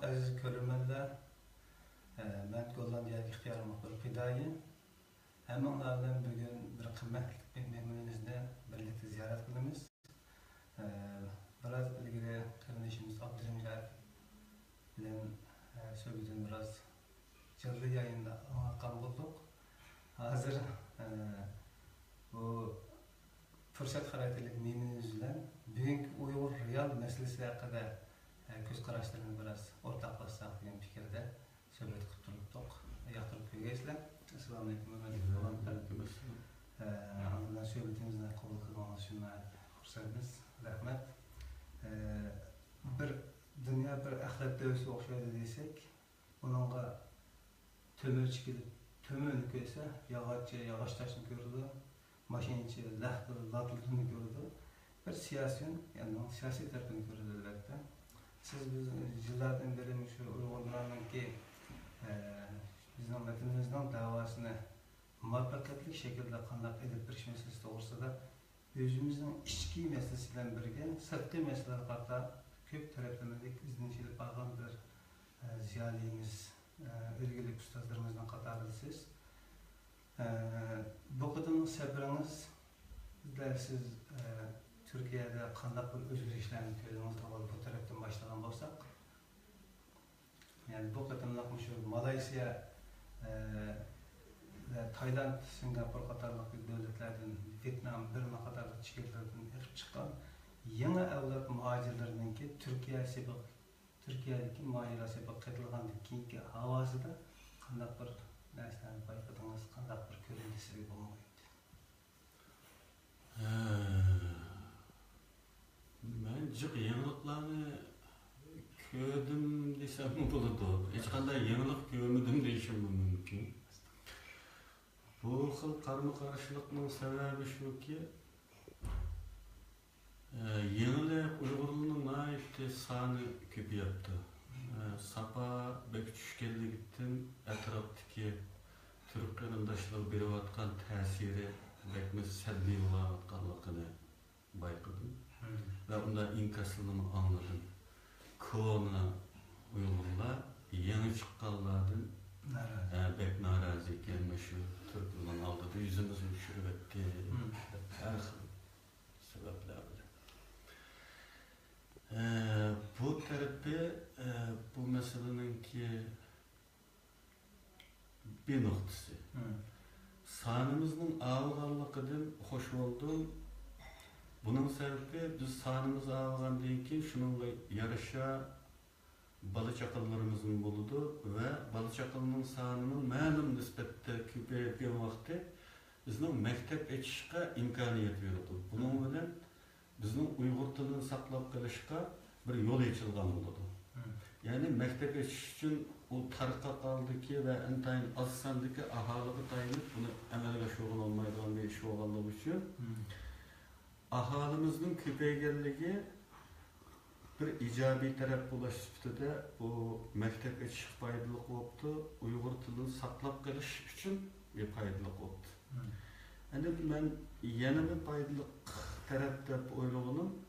aziz ko'rmanlar, men Gollandiya ixtiyor muxbir fidoyi. Hammalardan bugun bir qimmatli mehmonimizni birlikda ziyorat qilamiz. Biraz ilgili qarindoshimiz Abdurahimjon bilan so'zdan biraz jonli yayında anlatgan bo'ldik. Hozir bu fursat xarakterlik mehmonimiz bilan bugungi Uyg'ur real masalasi haqida ko'z qarashlarni biraz o'rtoqlashsak degan fikrda suhbat qilib turibdik. Yoqtirib ko'rgaysizlar. Assalomu alaykum. Andan suhbatimizni qabul qilganingiz uchun xursandmiz. Rahmat. Bir dunyo bir axlat davsiga o'xshaydi desak, buningga to'mirchi kelib to'mirni ko'rsa, yog'och toshni ko'rdi, mashinachi latulni ko'rdi. Bir siyosiy tarafini ko'rdi albatta. Siz biz yillardan beri shu Uyg'urlarninki bizning vatanimizning davosini muvaffaqiyatli shaklda qanday qilib berish masalasi to'g'risida o'zimizning ichki masalasi bilan birga sirtqi masalalar haqida ko'p taraflamadik izlanishlar olgan bir ziyolimiz, o'rgili ustozlarimizdan qatorisiz. Bu qadimgi safaringiz siz Türkiye'de qanday bir o'zgarishlarni ko'rdingiz? Avval bu tarafdan boshlagan bo'lsak, yani bu qadimliq shu Malayziya, Tayland, Singapur qatorli davlatlardan, Vietnam, Burma qatorli chekatlardan chiqib chiqqan yangi avlod muhojirlarninki Turkiyadagi muhojirasi qatilgandan keyingi havosida qanday bir narsalarni payqadingiz, qanday bir ko'rindisi bo'lmaydi? Ben çok yeniliklarni ko'rdim desem bo'ladi. Hech qanday yenilik ko'rmadim deyishim mumkin. Bu xil qarama-qarshilikning sababi shuki, yenilik Uyg'urlarning nihoyatda soni ko'payapti. Sapa bek tushganligidan atrofdagi turk qarindoshlar berayotgan ta'siri bekmiz salbiy bo'layotganligini bayqadim. Ve bunda inkasını anladım. Kona Uygurlar yeni çıkanlardan bek narazı gelmiş şu Türklerin aldığı yüzümüzü şürbetti. Her sebeplerle. Bu terapi bu meselenin ki bir noktası. Sanımızın ağırlıkından hoş olduğum. Bunun sebebi biz sanımız ağırlandığı ki şununla yarışa balı çakallarımızın buludu ve balı çakalının sanının məlum nispette köpəyən vaxtı bizning mektep etişqə imkaniyet verildi. Bunun bilan bizning Uyğur tilini saqlab qalışqa bir yol açılgan buludu. Yani mektep etiş üçün o tarqa qaldı ki ve intayin az sandaki ahaliga tayinib bunu əməlgə şoğul olmaydigan bir iş olganlığı üçün ahalimizin köpeygenliği bir icabi taraf bulaş süptüde bu mektep etişik faydalı oldu. Uyghur tilini saklap kalış için bir faydalı oldu. Yani ben yeni bir faydalı tarafta oyluğunun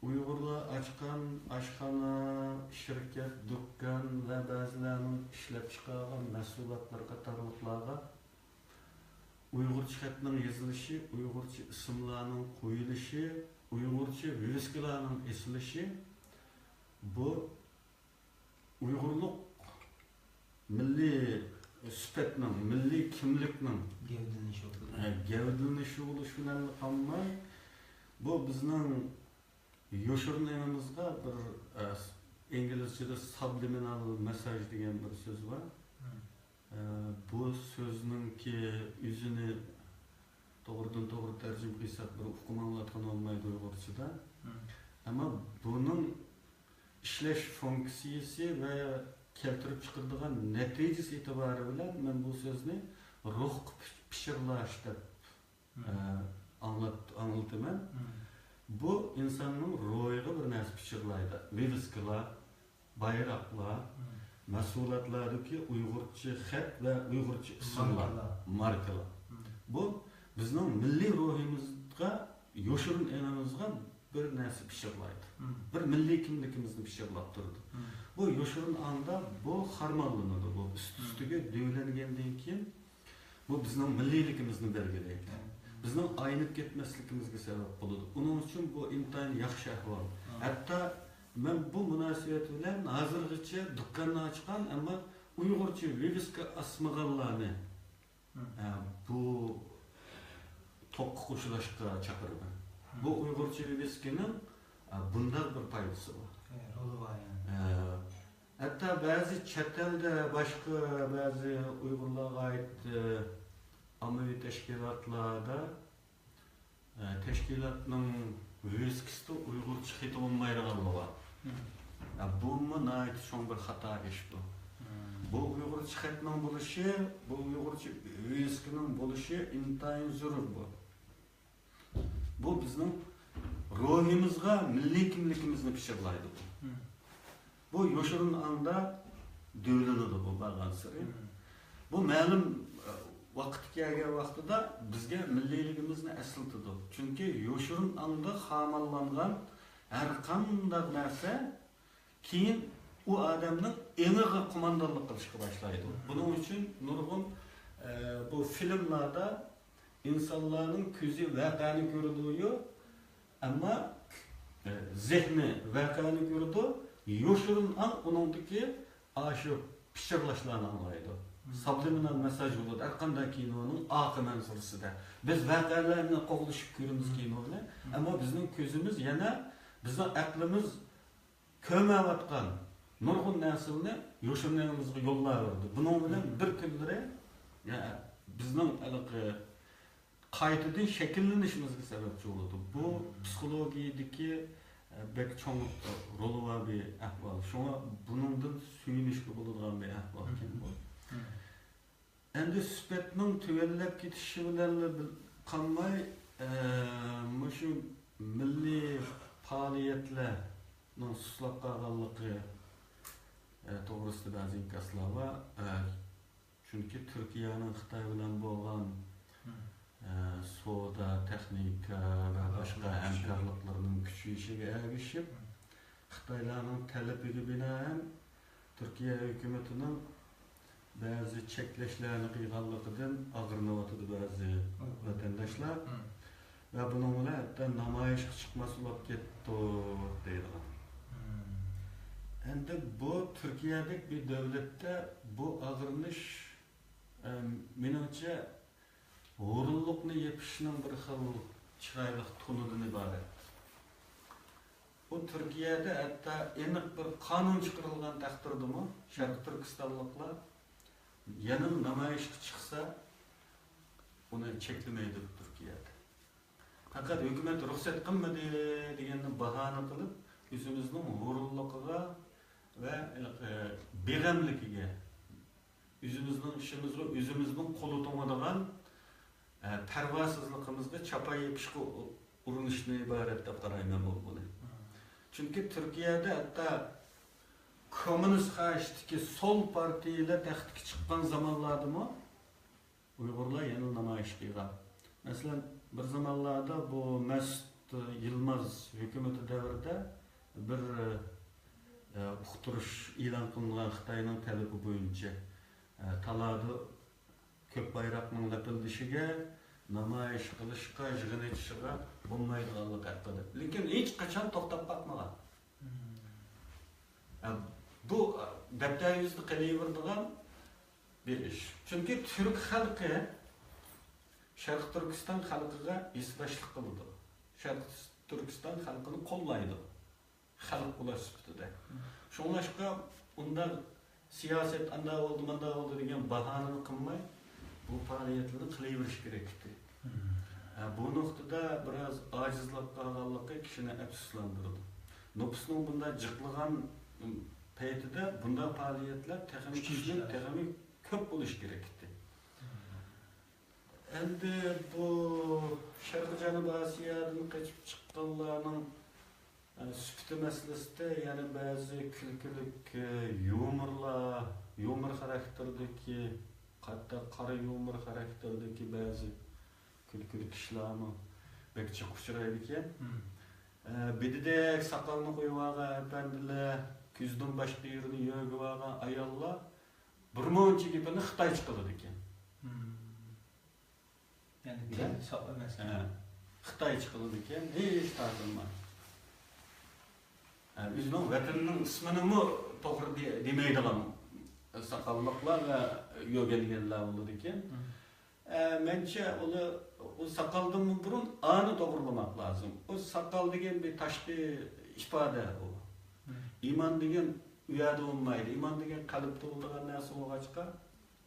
Uygurlar açkan aşkhana, şirket, dükkan ve bazılarının işlep çıkargan mesulatlar katarlıklarga Uygurca xətinin yazılışı, Uygurca isimlarının qoyuluşu, Uygurca vüskülarının esilişi bu Uygurluk milli süpetinin, milli kimlikinin gevdilnişi oluşunan ama bu bizning yoşurnayımızda bir İngilizce'de subliminal mesaj degan bir söz var. Bu sözünün ki yüzünü doğrudan doğru tercüme kıysak bir hukum anlatkan olmaydı Uygurca'da. Ama bunun işleş fonksiyesi ve keltirip çıkırdığın neticesi itibarı bilen ben bu sözünü ruh pişirlaş dep anlatıman. Bu insanın ruhiga bir narsa pişirlaydı. Vivisklar, bayraklar, masulatlardaki Uygurca xat ve Uygurca isimlar, markalar. Bu bizning milliy ruhimizga, yoshirun enamizga bir narsa pişirlaydı. Bir milliy kimligimizni pişirlap turdi. Bu yoshurun anda bu harmanlanadi. Bu üst-üstiga dövlengandan keyin bu bizning milliyligimizni belgilaydi. Bizning aynib ketmasligimizga sabab bo'ladi. Uning uchun bu intayin yaxshi ahvol. Hatto men bu munosabat bilan hozirgacha do'konni ochgan, ammo Uyg'urcha viviska asmaganlarni bu to'qqa qo'shilishga chaqiraman. Bu Uyg'urcha viviskaning bunday bir foydasi bor. Roli bor yani. Hatta ba'zi chet elda boshqa ba'zi Uyg'urlarga oid ommaviy tashkilotlarda tashkilotning viviskasida Uyg'urcha xit bo'lmaydiganligi bor. Bu nihoyat cho'ng bir xato ish bu. Bu Uyg'urcha xitning bo'lishi, bu Uyg'urcha viviskaning bo'lishi intayin zarur bu. Bu bizning ruhimizga, milliy kimligimizni pishirlaydi bu. Bu yoshurun anda dövlənədir bu bağlansırı. Bu məlum vaqt kelgan vaqtida bizga milliyligimizni əsiltidi. Çünki yoshurun anda xamallangan har qanday narsa keyin u odamning eniga qo'mondonlik qilishga boshlaydi. Buning uchun nurg'un bu filmlarda insonlarning ko'zi voqeani ko'radi, ammo zehni voqeani ko'radi. Yoshurun an onundaki aşı pişirlaşlarını anlaydı. Subliminal mesaj olur. Her qanday kinonun akı mənzilisi de. Biz vəqələrini qoğuluşup görürüz kinonu. Ama bizim közümüz yana, bizim aklımız köməvatqan nurgun nəsilini yoshurunlarımızga yollayırdı. Bunun bilan bir kunlari bizning qaytadan shakllanishimizga sababchi bo'ldi. Bu psixologiyadagi bek çoğun rolu var bir ahval. Şuna bunundan suyunuşlu bulungan bir ahval kim bu. Endi sübetning tüvellep gitişi bilan qanmay şu milliy faoliyatlarning suslab qolganligi to'g'risida ba'zi inkaslar var. Çünkü Türkiye'nin Xitoy bilan bo'lgan soda, texnika ve başka hamkorliklarning kuchayishiga ergishib, Xitoylarning talabiga binoan Türkiye hükümetining ba'zi cheklashlarni qilganligidan ag'rinayotdi ba'zi vatandoshlar ve buning bilan hatto namoyishga chiqmas bo'lib ketdi deydi. Endi bu Türkiye'dek bir devlette bu ag'rinish menimcha G'ururluqni yepishning bir xil chiroyli to'nidan iborat. Bu Turkiyada hatta aniq bir qonun chiqarilgan taqdirdami, Sharq Turkistonliklar yana namoyishga chiqsa, uni cheklamaydi Turkiyada. Faqat hukumat ruxsat qilmadi deganni bahona qilib, o'zimizning g'ururligiga va beg'amligiga, o'zimizning ishimizga o'zimizning qo'li to'ngadigan pervasızlığımızda çapa yapışık uğrunuşuna ibaret de qarayman bunu. Çünkü Türkiye'de hatta komünist karşıdaki sol partiyle taxtga çıkan zamanlarda mı Uygurlar yeni namoyish qilgan. Mesela bir zamanlarda bu Mesut Yılmaz hükümeti devrinde bir uqtirish e'lon qilingan Xitoyning talabi bo'yicha talada ko'k bayroqning lapildishiga, namoyish qilishga, yig'in etishga bo'lmaydiganligi haqida. Lekin hech qachon to'xtab qolmagan. Bu daftaringizni qilaveradigan bir ish. Chunki Türk xalqi Sharq Turkiston xalqiga isbashlik qildi. Sharq Turkiston xalqini qo'llaydi. Xalq ular sifatida. Shunlashqa undan siyoset anda oldu, manda oldu degan bahonani qilmay bu faaliyetlerini qilaverish kerakdi. Bu noktada biraz acizlik qolganligi kishini afsuslantirdi. Nüfusun bunda jiqlagan paytida bunda faaliyetler texnik ko'p bo'lish kerakdi. Endi bu Sharq Janubiy Osiyodan qochib chiqqanlarning süpti meselesinde yani bazı külkülük yumor karakterdeki hatta kara yumor karakterdeki bazı külkülük işlerini bekçe uçuraydı ki Bididek sakalını koyuvaga efendiler, küzdün başka yerini yögüvaga ayalla, burmonçi gibini Xitay çıkılır iken. Yani kendi saklamaz. Xitay çıkılır iken, hiç tartılmaz. Bizning vatanning ismini mi to'g'ri demaydilar sakallıklar ve yo'g'ilganlar bo'lar ekan. Menimcha o sakaldan burun anı to'g'rilamoq lazım. O sakal degan bir tashqi ifoda o. İman degan uyada olmaydi. İman degan qalbda bo'lgan narsa bo'lg'achqa,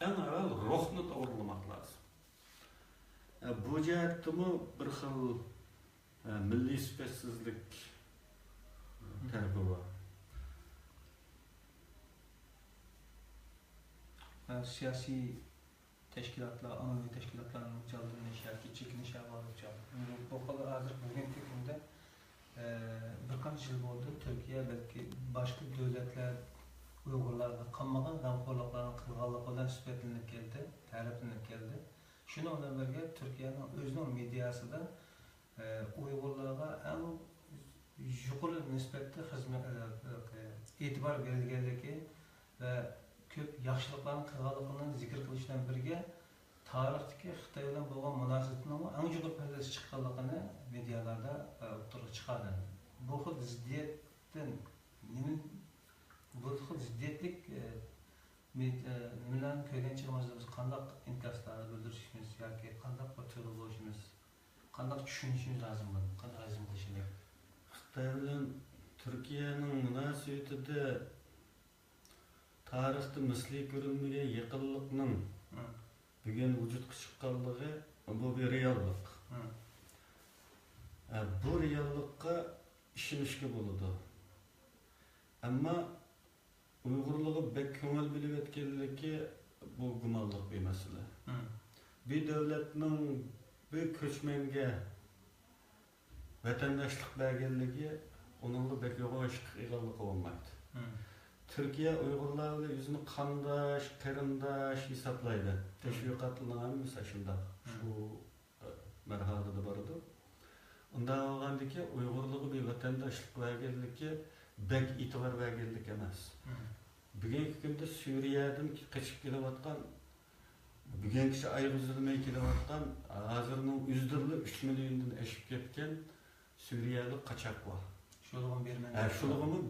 eng avval ruhni to'g'rilamoq lazım. Bu jihatdimi bir xil milliy sifatsizlik tarafı var. Siyasi teşkilatlar, anavi teşkilatların çaldırılış yoki chekinish olib bu kadar hozir bugungi kunda bir qancha yil bo'ldi Turkiya balki boshqa davlatlar Uyg'urlarga qilmagan g'amxo'rliklarni qilganligidan sifatlanib keldi, ta'riflanib keldi. Shuni bilan birga Turkiyaning o'zining mediasida Uyg'urlarga eng yuqori nisbatda xizmat e'tibor berilganligi va ko'p yaxshiliklarni qilganligini zikr qilishdan birga tarixdagi Xitoy bilan bo'lgan munosabatning eng yuqori darajada chiqqanligini medialarda o'ttirib chiqadi. Bu xil ziddiyatdan bu xil ziddiyatlik nimalarni ko'rganchimizda biz qanday inkaslarni bildirishimiz yoki qanday tuyg'u bo'lishimiz, qanday tushunishimiz lozim bo'ladi, qanday hazm qilishimiz. Xitoy bilan Turkiyaning munosabatida tarixda misli ko'rilmagan yaqinlikning bugun vujudga chiqqanligi bu bir reallik. Bu reallikqa ishonishga bo'ladi. Ammo Uyg'urligi bek ko'ngil bilib etganligi bu gumonliq bir masala. Bir davlatning bir ko'chmanga vatandaşlık bergenligi onunla bek yoğun işgallık olmaydı. Türkiye Uygurlarla yüzünü kandaş, kırındaş hesaplaydı. Teşvikatlılar mesela şimdi şu merhalede vardı. Ondan olgandı ki Uygurluğu bir vatandaşlık bergenligi bek itibar bergenlik emas. Bugünkü günde Suriye'den kaçıp gelivatkan bugünkü ay üzülmeye gelivatkan hazırının %'lı 3 milyondan eşip ketken Suriyeli kaçak var. Şuluğun bermeni. Şuluğumu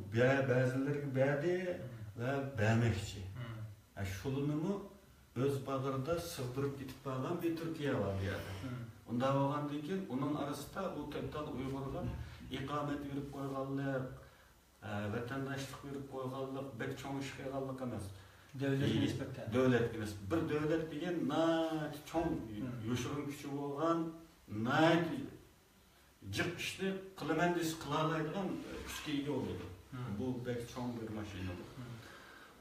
bazıları berdi ve bermekçi. Şuluğumu öz bağırda sığdırıp gidip bağlan bir Türkiye var yani. Onda olgandan keyin onun arasında bu toptal Uygurlar ikamet verip koyganlar, vatandaşlık verip koyganlar bek çoğun iş kılganlık emas. Devlet nispetten. Devlet emas. Bir devlet degan nayt çoğun yoşurun küçü bolgan nayt Cık işte kılamendis kılalaydıgan küçük iyi oldu. Bu belki çoğun bir maşina oldu.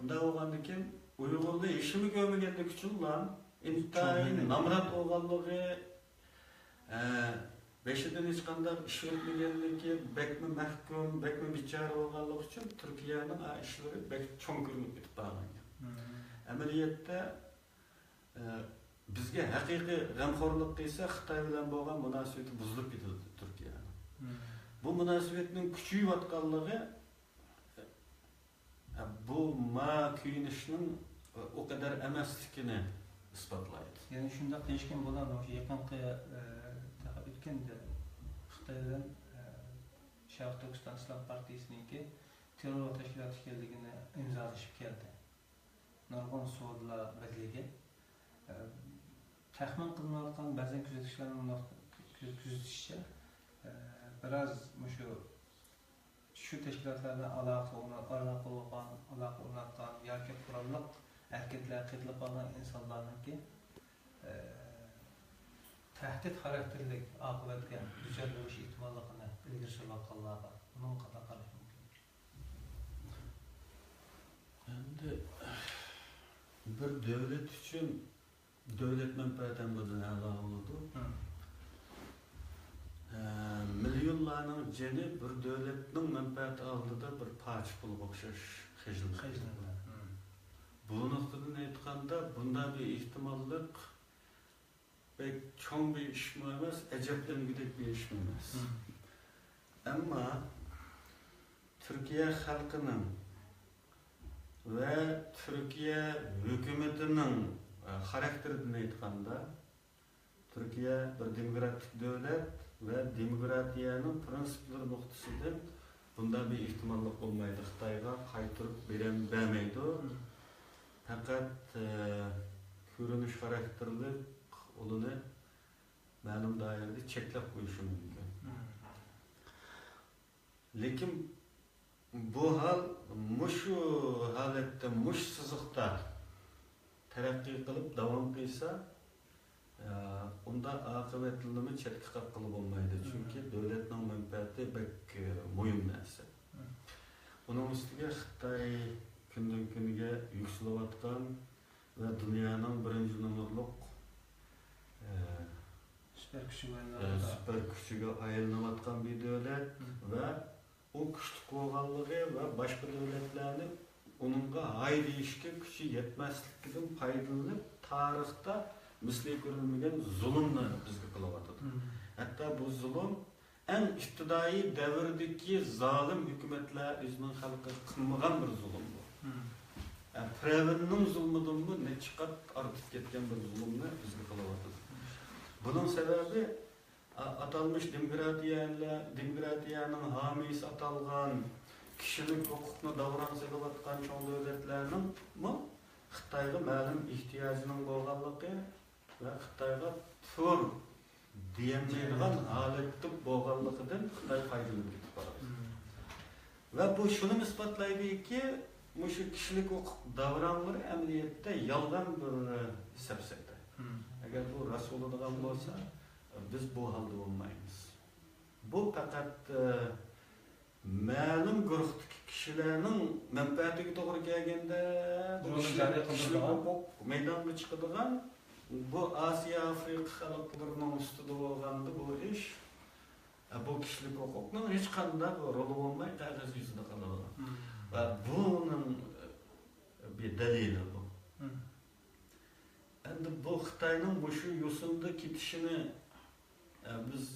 Onda olgandan keyin Uygurda işimi görmegende küçük lan intayın namrat olganlığı beşiden hiç kadar iş ötmegenligi, bekmi mahkum, bekmi biçare olganlığı için Türkiye'nin işleri belki çoğun görmek gitip bağlangan. Ameliyette bizge haqiqiy g'amxo'rlik desa Xitoy bilan bo'lgan munosabati buzilib ketadi Turkiyaning. Bu munosabatning kuchayayotganligi bu kuyinishning o kadar emasligini isbotlaydi. Yani shunday qilishgan bo'ladi, o'sha yaqinqi o'tganda Xitoydan Sharq Turkiston Islom partiyasiningki terror tashkiloti ekanligini imzolashib keldi. Nurg'un sudlar birligi taxmin qilinayotgan ba'zan kuzatishlarning kuzatishicha biraz şu teşkilatlardan aloqa o'rnatgan yoki qurolli harakatlar qilib qolgan insonlarniki tahdid xarakterli oqibatga duchor bo'lish ehtimolligini ilgari surayotganlarga buni qanday qarash mumkin? Endi bir devlet için devlet menfaatidan a'lo bo'ladi. Milyonlarning jeni bir devletning menfaati oldida bir parcha pulga o'xshash xijillar. Bu nuqtadan aytganda bunday bir ehtimollik pek cho'ng bir ish emas, ajablangidek bir ish emas. Ama Türkiye halkının ve Türkiye hükümetinin karakterinden aytkanda Türkiye bir demokratik devlet ve demokratiyanın prensipleri noktasıdır. Bunda bir ihtimallik olmaydı. Xitayga qaytırıp beremeydi. Fakat görünüş karakterli olunu ma'lum dairede cheklab qo'yishi mumkin. Lekin bu hal mushu holatda mush siziqda taraqqiy qilib davom qilsa, unda oqibatlimi chetga qilib bo'lmaydi. Chunki davlatning manfaati bek muhim narsa. Bunun ustiga Xitoy kundan kunga yukselayotgan ve dünyanın birinci numaralık süper küçüge aylanayotgan bir devlet ve o güçlük bolganlığı ve başka devletlerin onunla hayır işke gücü yetmezlikten faydalanıp tarihte misli görülmegen zulümler bizge kılavatdı. Hatta bu zulüm en iktidai devirdeki zalim hükümetler özünün halkı kılmagan bir zulüm bu. Yani Preven'nin zulmüdün mü ne çıkart artık ketken bir zulümle bizge kılavatdı. Bunun sebebi atalmış demokratiyanın hamisi atalgan kişilik hukukunu davran sekilatkan çoğun devletlerinin Xitayga ma'lum ihtiyacının bolganlığı ve Xitayga tur diyemeydigan halatda bolganlığından Xitay faydalanıp ketip baradi. Ve bu şunu ispatlaydı ki şu kişilik hukuk davranları emniyette yalgan bir sepsette. Eğer bu rast oladigan bolsa, biz bu halda olmayız. Bu fakat ma'lum guruhdagi kishilarning manfaatiga to'g'ri kelganda kişilik hukuk maydonga chiqadigan bu Osiyo Afrika xalqlarining ustida bo'lganda bu ish bu kişilik hukukning hech qanday roli bo'lmay qog'oz yuzida qoladi. Va buning bir dalili bu. Endi bu Xitoyning shu yo'sinda ketishini biz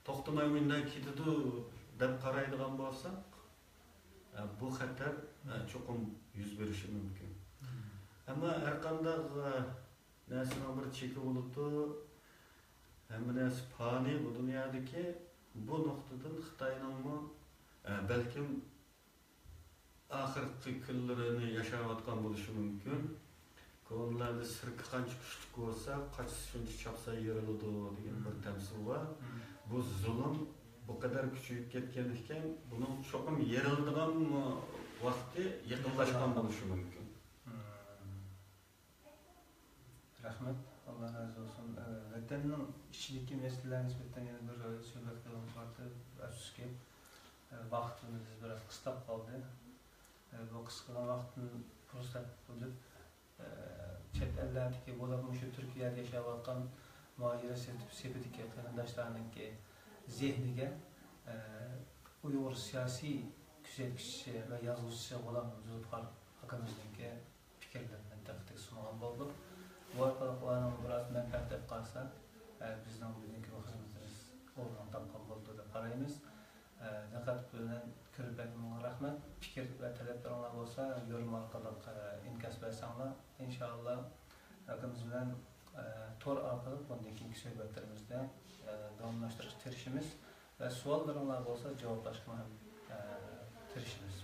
to'xtamay bundan ketadi deb qaraydigan bo'lsak, bu xatar cho'qim yuz berishi mumkin. Ammo har qanday narsaning bir cheki bo'libdi, hamma narsa fani bu dunyodagi bu nuqtadan Xitoyning balkim oxirgi kunlarini yashayotgan bo'lishi mumkin. Ko'nlarda sirki qancha kuchli bo'lsa, qachish shuncha chopsa yeriladi degan bir tamsil var. Bu zulm bu kadar küçüyüp ketkenlikten bunun çokum yerildiğin vakti yakınlaşkan buluşu mümkün. Rahmet, Allah razı olsun. Vatanın içindeki meselelerine nispeten yine bir söhbet kılımız vardı. Açıkçası vaktimiz biraz kıstap kaldı. Bu kıskalan vaktin fırsat bulup chet ellerdeki bo'lgan shu Türkiye'de yaşayotgan muhacir sepetiki qarindoshlarningki zehniga Uyghur siyasi küzelkişi ve yazgıçı olan Zulfikar akamizningki fikrlarini taqdim sungan bo'ldik. Bu orqali ularning biraz manfaat deb qarasak, bizning bugungi xizmatimiz o'rnini topgan bo'ldi deb qaraymiz. Diqqat bilan ko'rib berganingizga rahmat. Fikr va talablaringiz bo'lsa, yorum orqali inkas bersanglar, inshaalloh akamiz bilan tor orqali bundan keyingi suhbatlarimizda davomlashtirish tirishimiz ve suallarınlar olsa cevaplaşma tirişimiz.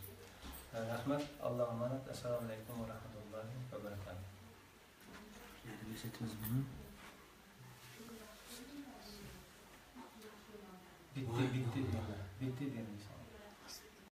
Rahmet, Allah'a emanet. Esselamu Aleyküm ve Rahmetullahi ve Berekatuhu. Bitti diyelim. Bitti diyelim.